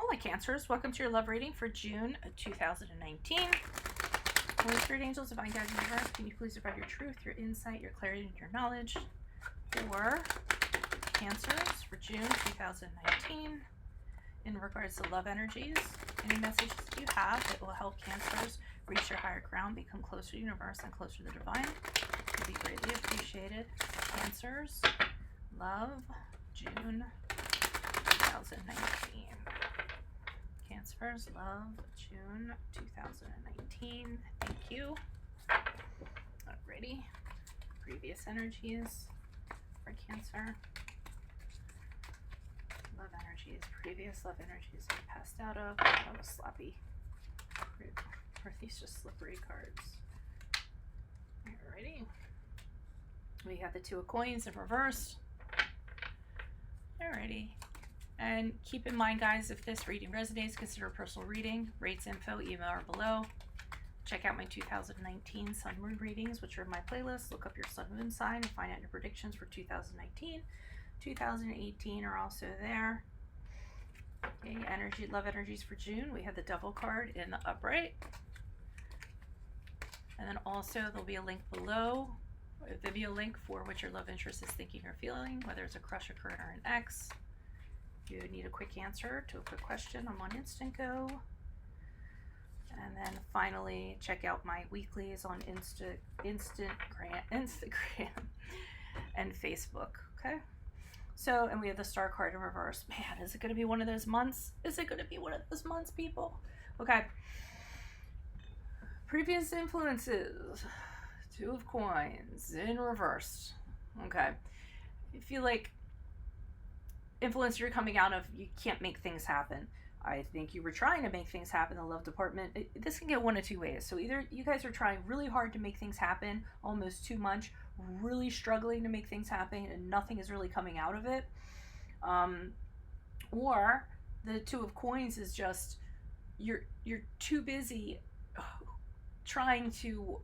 Hola Cancers, welcome to your love reading for June of 2019. Holy Spirit Angels, Divine Guides, Universe, can you please provide your truth, your insight, your clarity, and your knowledge for Cancers for June 2019 in regards to love energies? Any messages that you have that will help Cancers reach your higher ground, become closer to the universe and closer to the divine would be greatly appreciated. Cancers, love, June 2019. Cancers, love, June 2019. Thank you. Alrighty. Previous energies for Cancer. Love energies. Previous love energies I passed out of. That was sloppy. Are these just slippery cards? Alrighty. We have the Two of Coins in reverse. Alrighty. And keep in mind, guys, if this reading resonates, consider a personal reading. Rates info, email or below. Check out my 2019 Sun Moon readings, which are in my playlist. Look up your Sun Moon sign and find out your predictions for 2019. 2018 are also there. Okay, love energies for June. We have the Devil card in the upright. And then also there'll be a link below, a Vimeo link for what your love interest is thinking or feeling, whether it's a crush, a current, or an ex. If you need a quick answer to a quick question, I'm on Instant Go. And then finally, check out my weeklies on Instagram and Facebook. Okay. So, and we have the Star card in reverse. Man, is it going to be one of those months? Is it going to be one of those months, people? Okay. Previous influences. Two of Coins in reverse. Okay. I feel like influence you're coming out of, you can't make things happen. I think you were trying to make things happen in the love department. This can go one of two ways. So either you guys are trying really hard to make things happen, almost too much, really struggling to make things happen, and nothing is really coming out of it. Or the Two of Coins is just you're too busy trying to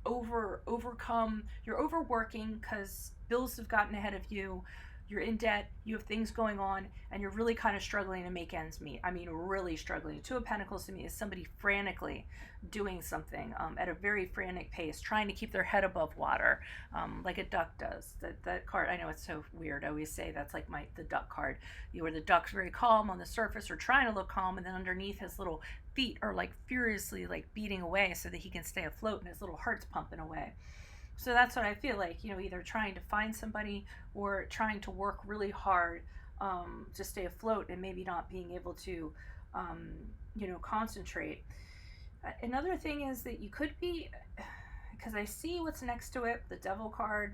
overcome. You're overworking because bills have gotten ahead of you. You're in debt, you have things going on, and you're really kind of struggling to make ends meet. I mean, really struggling. Two of Pentacles to me is somebody frantically doing something at a very frantic pace, trying to keep their head above water, like a duck does. That card, I know it's so weird. I always say that's like the duck card. Where the duck's very calm on the surface or trying to look calm, and then underneath his little feet are like furiously like beating away so that he can stay afloat and his little heart's pumping away. So that's what I feel like, either trying to find somebody or trying to work really hard to stay afloat and maybe not being able to, concentrate. Another thing is that you could be, because I see what's next to it, the Devil card,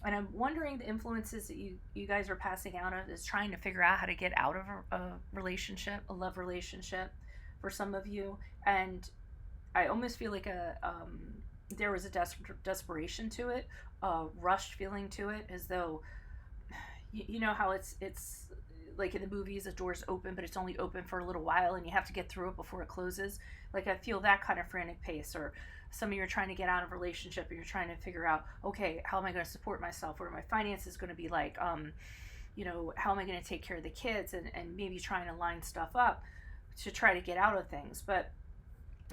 and I'm wondering the influences that you guys are passing out of is trying to figure out how to get out of a relationship, a love relationship for some of you. And I almost feel like there was a desperation to it, a rushed feeling to it, as though, you know how it's like in the movies, the door's open, but it's only open for a little while and you have to get through it before it closes. Like I feel that kind of frantic pace. Or some of you are trying to get out of a relationship and you're trying to figure out, okay, how am I going to support myself? What are my finances going to be like? How am I going to take care of the kids? And maybe trying to line stuff up to try to get out of things.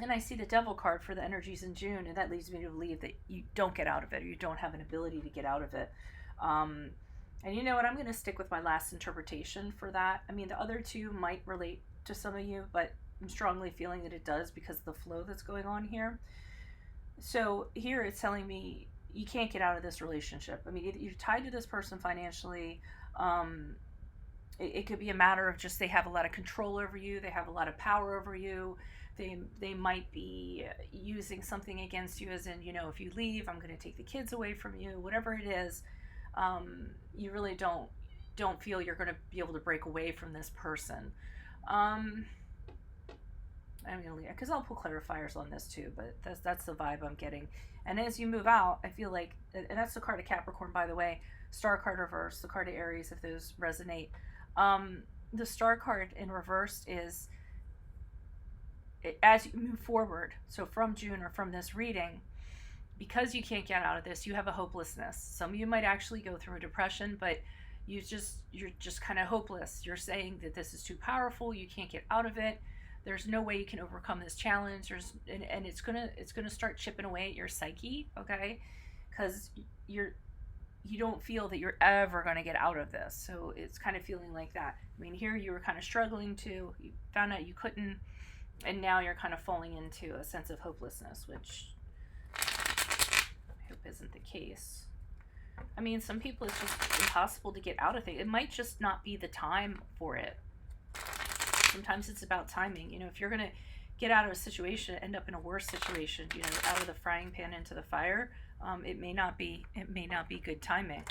And I see the Devil card for the energies in June, and that leads me to believe that you don't get out of it, or you don't have an ability to get out of it. And you know what? I'm going to stick with my last interpretation for that. I mean, the other two might relate to some of you, but I'm strongly feeling that it does because of the flow that's going on here. So here it's telling me you can't get out of this relationship. I mean, you're tied to this person financially. It could be a matter of just they have a lot of control over you. They have a lot of power over you. They might be using something against you, as in, if you leave, I'm going to take the kids away from you. Whatever it is, you really don't feel you're going to be able to break away from this person. I'm going to leave because I'll put clarifiers on this too, but that's the vibe I'm getting. And as you move out, I feel like, and that's the card of Capricorn, by the way, Star card reverse, the card of Aries, if those resonate. The Star card in reverse is, as you move forward, so from June or from this reading, because you can't get out of this, you have a hopelessness. Some of you might actually go through a depression, but you're just kind of hopeless. You're saying that this is too powerful, you can't get out of it, there's no way you can overcome this challenge. And it's gonna start chipping away at your psyche, okay? Because you don't feel that you're ever going to get out of this. So it's kind of feeling like that. I mean, here you were kind of struggling to, you found out you couldn't, and now you're kind of falling into a sense of hopelessness, which I hope isn't the case. I mean, some people it's just impossible to get out of things. It might just not be the time for it. Sometimes it's about timing. You know, if you're going to get out of a situation, end up in a worse situation, you know, out of the frying pan into the fire, it may not be good timing.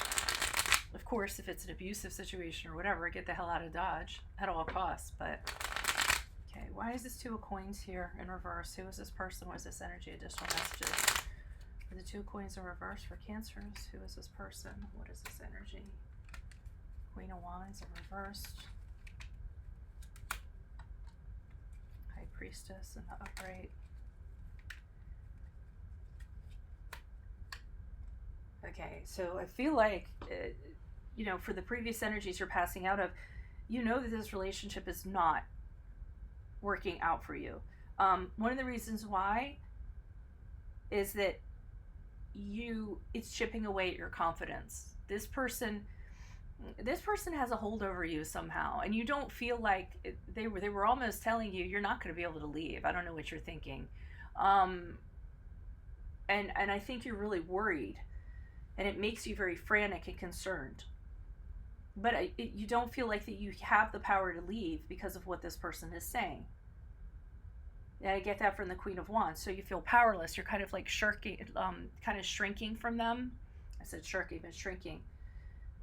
Of course, if it's an abusive situation or whatever, get the hell out of Dodge at all costs. But okay, why is this Two of Coins here in reverse? Who is this person? What is this energy? Additional messages. The Two of Coins in reverse for Cancers. Who is this person? What is this energy? Queen of Wands in reversed. High Priestess in the upright. Okay, so I feel like, you know, for the previous energies you're passing out of, you know that this relationship is not working out for you. One of the reasons why is that it's chipping away at your confidence. This person has a hold over you somehow, and you don't feel like they were almost telling you you're not going to be able to leave. I don't know what you're thinking. And I think you're really worried. And it makes you very frantic and concerned. But you don't feel like that you have the power to leave because of what this person is saying. And I get that from the Queen of Wands. So you feel powerless. You're kind of like shirking, kind of shrinking from them. I said shirking, but shrinking.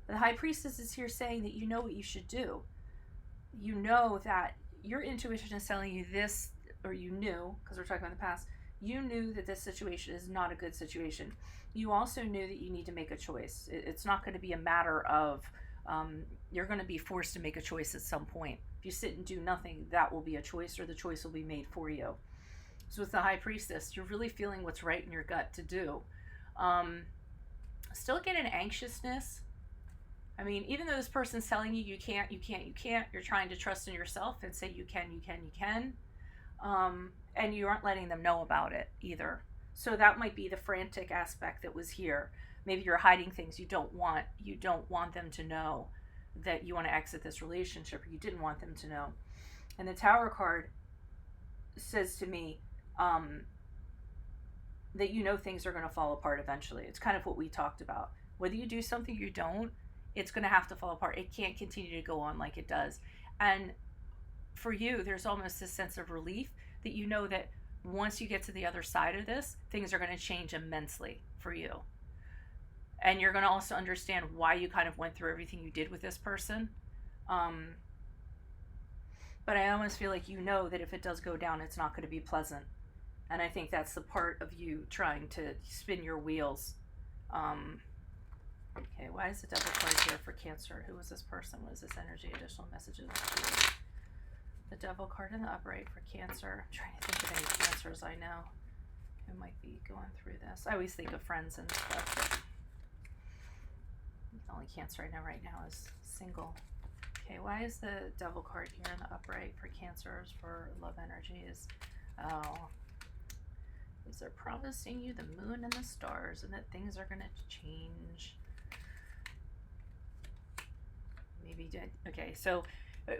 The High Priestess is here saying that you know what you should do. You know that your intuition is telling you this, or you knew, because we're talking about the past, you knew that this situation is not a good situation. You also knew that you need to make a choice. It's not going to be a matter of, you're going to be forced to make a choice at some point. If you sit and do nothing, that will be a choice, or the choice will be made for you. So with the High Priestess, you're really feeling what's right in your gut to do. Still get an anxiousness. I mean, even though this person's telling you you can't, you're trying to trust in yourself and say you can. And you aren't letting them know about it either. So that might be the frantic aspect that was here. Maybe you're hiding things you don't want them to know that you want to exit this relationship, or you didn't want them to know. And the Tower card says to me that you know things are going to fall apart eventually. It's kind of what we talked about. Whether you do something or you don't, it's going to have to fall apart. It can't continue to go on like it does. And for you, there's almost this sense of relief that you know that once you get to the other side of this, things are going to change immensely for you. And you're going to also understand why you kind of went through everything you did with this person. But I almost feel like you know that if it does go down, it's not going to be pleasant. And I think that's the part of you trying to spin your wheels. Okay, why is the Devil card here for Cancer? Who is this person? What is this energy? Additional messages. The Devil card in the upright for Cancer. I'm trying to think of any Cancers I know who might be going through this. I always think of friends and stuff, but the only Cancer I know right now is single. Okay, why is the Devil card here in the upright for Cancers for love energies? Oh, because they're promising you the moon and the stars and that things are going to change. Maybe, okay, so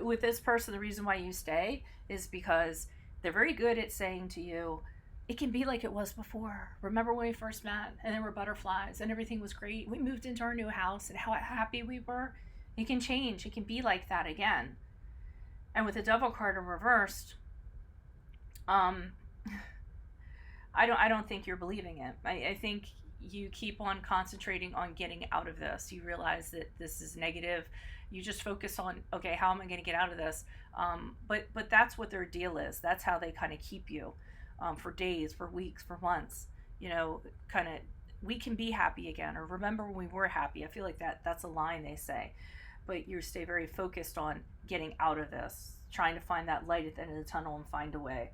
with this person, the reason why you stay is because they're very good at saying to you, it can be like it was before. Remember when we first met and there were butterflies and everything was great? We moved into our new house and how happy we were. It can change. It can be like that again. And with the Devil card in reversed, I don't think you're believing it. I think you keep on concentrating on getting out of this. You realize that this is negative. You just focus on, okay, how am I going to get out of this? But that's what their deal is. That's how they kind of keep you for days, for weeks, for months. You know, kind of, we can be happy again, or remember when we were happy. I feel like that's a line they say. But you stay very focused on getting out of this, trying to find that light at the end of the tunnel and find a way.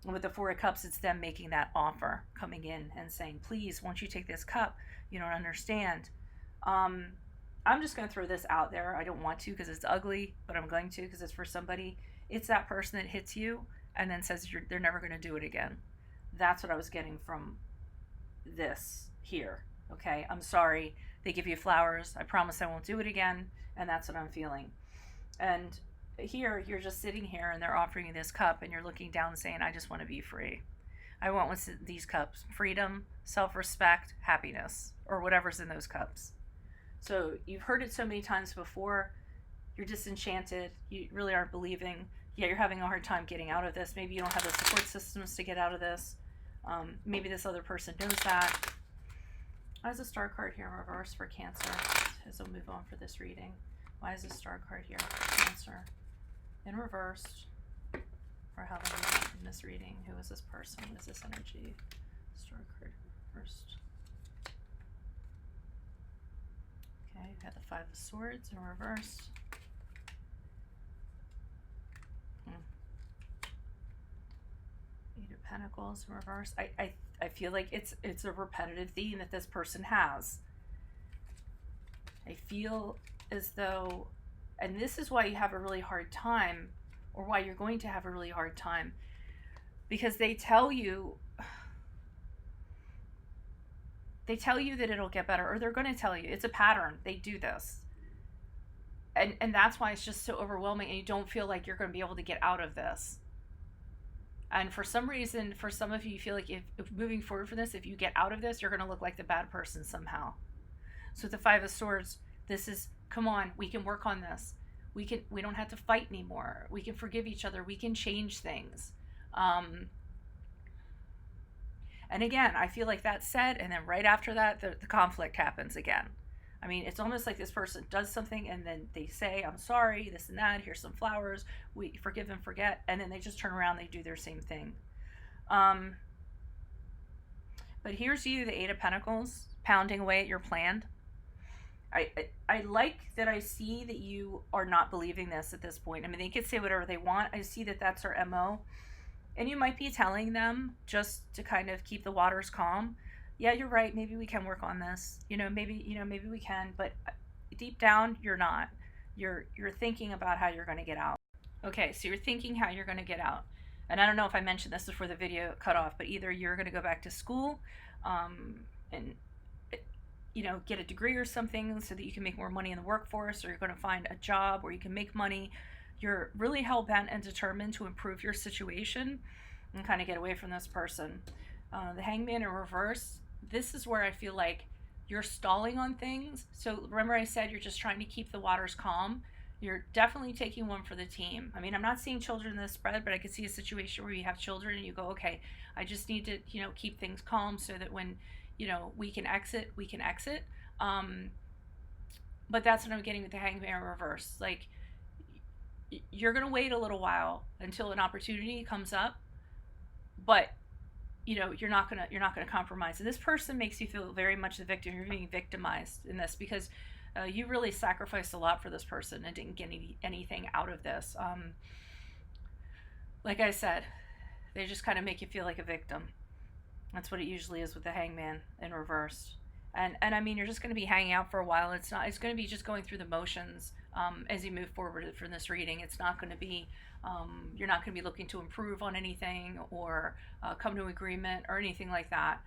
And with the Four of Cups, it's them making that offer, coming in and saying, please, won't you take this cup? You don't understand. I'm just going to throw this out there. I don't want to because it's ugly, but I'm going to because it's for somebody. It's that person that hits you and then says they're never going to do it again. That's what I was getting from this here. Okay, I'm sorry. They give you flowers. I promise I won't do it again. And that's what I'm feeling. And here, you're just sitting here and they're offering you this cup and you're looking down saying, I just want to be free. I want what's in these cups: freedom, self-respect, happiness, or whatever's in those cups. So you've heard it so many times before. You're disenchanted. You really aren't believing. Yeah, you're having a hard time getting out of this. Maybe you don't have the support systems to get out of this. Maybe this other person knows that. Why is a star card here in reverse for Cancer? As we'll move on for this reading. Why is a star card here for Cancer in reverse for how they move on in this reading? Who is this person? What is this energy? Star card first. Okay, we have the Five of Swords in reverse. Eight of Pentacles in reverse. I feel like it's a repetitive theme that this person has. I feel as though, and this is why you have a really hard time, or why you're going to have a really hard time, because they tell you that it'll get better, or they're going to tell you. It's a pattern. They do this. And that's why it's just so overwhelming, and you don't feel like you're going to be able to get out of this. And for some reason, for some of you, you feel like if moving forward from this, if you get out of this, you're going to look like the bad person somehow. So with the Five of Swords, this is, come on, we can work on this. We don't have to fight anymore. We can forgive each other. We can change things. And again, I feel like that's said, and then right after that, the conflict happens again. I mean, it's almost like this person does something and then they say, I'm sorry, this and that, here's some flowers, we forgive and forget, and then they just turn around, they do their same thing. But here's you, the Eight of Pentacles, pounding away at your plan. I like that I see that you are not believing this at this point. I mean, they could say whatever they want. I see that that's their MO. And you might be telling them just to kind of keep the waters calm. Yeah, you're right. Maybe we can work on this. Maybe we can. But deep down, you're not. You're thinking about how you're going to get out. Okay, so you're thinking how you're going to get out. And I don't know if I mentioned this before the video cut off, but either you're going to go back to school and get a degree or something so that you can make more money in the workforce, or you're going to find a job where you can make money. You're really hell-bent and determined to improve your situation and kind of get away from this person. The Hangman in reverse, this is where I feel like you're stalling on things. So remember I said you're just trying to keep the waters calm. You're definitely taking one for the team. I mean, I'm not seeing children in this spread, but I could see a situation where you have children and you go, okay, I just need to, keep things calm so that when, we can exit. But that's what I'm getting with the Hangman in reverse. Like, you're going to wait a little while until an opportunity comes up, but you're not going to compromise. And this person makes you feel very much the victim. You're being victimized in this because you really sacrificed a lot for this person and didn't get anything out of this. Like I said, they just kind of make you feel like a victim. That's what it usually is with the Hangman in reverse. And I mean, you're just going to be hanging out for a while. It's going to be just going through the motions as you move forward from this reading. It's not going to be, you're not going to be looking to improve on anything or come to agreement or anything like that.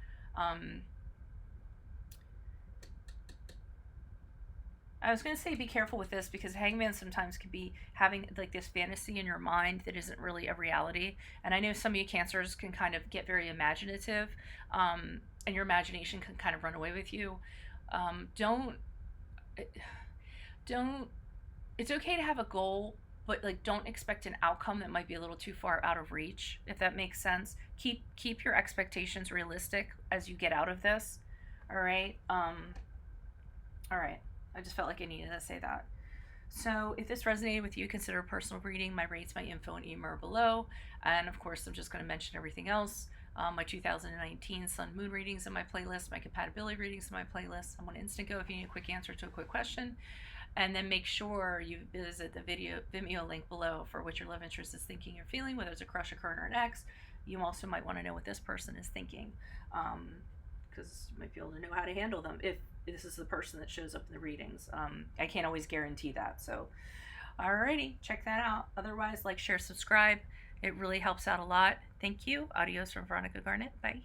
I was going to say be careful with this because Hangman sometimes can be having like this fantasy in your mind that isn't really a reality. And I know some of you Cancers can kind of get very imaginative, and your imagination can kind of run away with you. Don't, it's okay to have a goal, but like don't expect an outcome that might be a little too far out of reach, if that makes sense. Keep your expectations realistic as you get out of this. All right. All right. I just felt like I needed to say that. So if this resonated with you, consider a personal reading. My rates, my info, and email are below. And of course, I'm just going to mention everything else. My 2019 Sun Moon readings in my playlist, my compatibility readings in my playlist. I'm on Instant Go if you need a quick answer to a quick question. And then make sure you visit the Vimeo link below for what your love interest is thinking or feeling, whether it's a crush, a current, or an ex. You also might want to know what this person is thinking. because you might be able to know how to handle them if this is the person that shows up in the readings. I can't always guarantee that. So, alrighty, check that out. Otherwise, like, share, subscribe. It really helps out a lot. Thank you. Adios from Veronica Garnett. Bye.